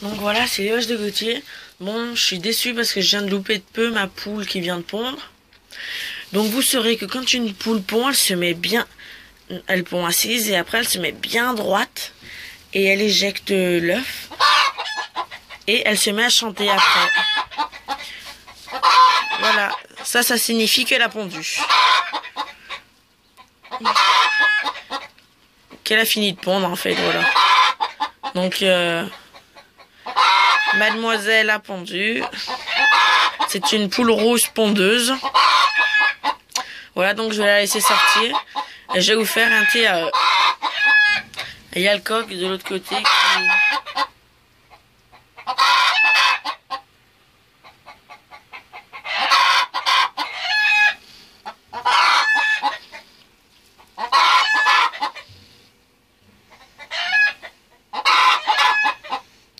Donc voilà, c'est les vaches de Gauthier. Bon, je suis déçue parce que je viens de louper de peu ma poule qui vient de pondre. Donc vous saurez que quand une poule pond, elle se met bien... Elle pond assise et après elle se met bien droite. Et elle éjecte l'œuf. Et elle se met à chanter après. Voilà, ça signifie qu'elle a pondu. Qu'elle a fini de pondre en fait, voilà. Donc, mademoiselle a pondu. C'est une poule rouge pondeuse. Voilà, donc je vais la laisser sortir. Et je vais vous faire un thé à eux. Et il y a le coq de l'autre côté qui...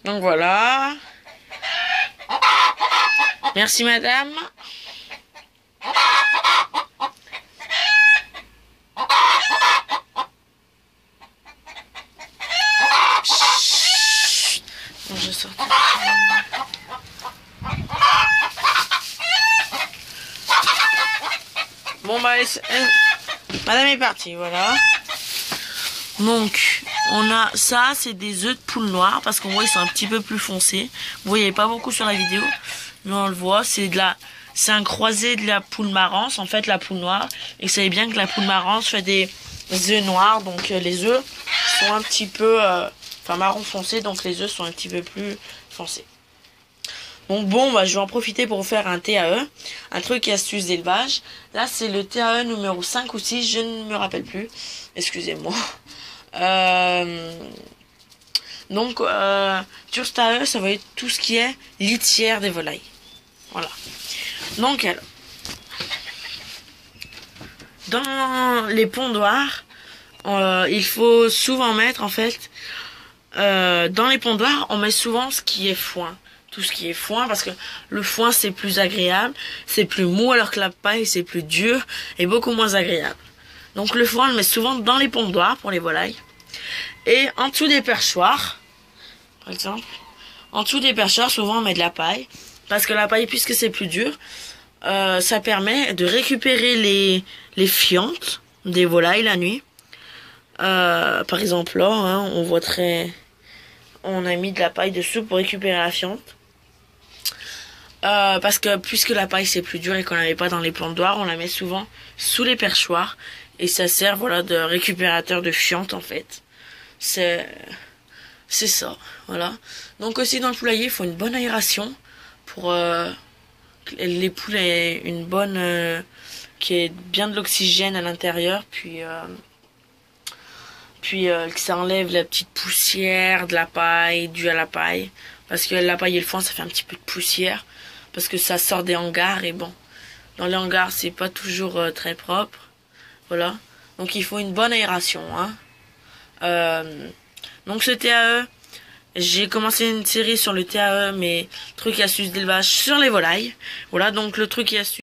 Donc voilà. Merci madame. Chut. Bon, je sors. Bon bah madame est partie, voilà. Donc on a ça, c'est des œufs de poule noire parce qu'on voit ils sont un petit peu plus foncés. Vous voyez pas beaucoup sur la vidéo, mais on le voit. C'est un croisé de la poule marrance, en fait la poule noire. Et vous savez bien que la poule marrance fait des œufs noirs, donc les œufs sont un petit peu, marron foncé, donc les œufs sont un petit peu plus foncés. Donc bon, bah, je vais en profiter pour vous faire un TAE, un truc et astuce d'élevage. Là, c'est le TAE numéro 5 ou 6, je ne me rappelle plus. Excusez-moi. Donc, sur ce TAE, ça va être tout ce qui est litière des volailles. Voilà. Donc, alors, dans les pondoirs, il faut souvent mettre, en fait, dans les pondoirs, on met souvent ce qui est foin. Tout ce qui est foin, parce que le foin c'est plus agréable, c'est plus mou, alors que la paille c'est plus dur et beaucoup moins agréable. Donc le foin on le met souvent dans les pondoirs pour les volailles. Et en dessous des perchoirs, par exemple, en dessous des perchoirs souvent on met de la paille, parce que la paille, puisque c'est plus dur, ça permet de récupérer les fientes des volailles la nuit. Par exemple là, hein, on voit on a mis de la paille dessous pour récupérer la fiente. Parce que puisque la paille c'est plus dur et qu'on l'avait pas dans les pondoirs, on la met souvent sous les perchoirs et ça sert voilà de récupérateur de fientes en fait. C'est ça, voilà. Donc aussi dans le poulailler, il faut une bonne aération pour que les poules aient une bonne qui ait bien de l'oxygène à l'intérieur, puis que ça enlève la petite poussière de la paille due à la paille, parce que la paille et le foin ça fait un petit peu de poussière parce que ça sort des hangars et bon, dans les hangars c'est pas toujours très propre, voilà. Donc il faut une bonne aération, hein. Donc ce TAE, j'ai commencé une série sur le TAE, mais trucs et astuces d'élevage sur les volailles. Voilà, donc le truc et astuces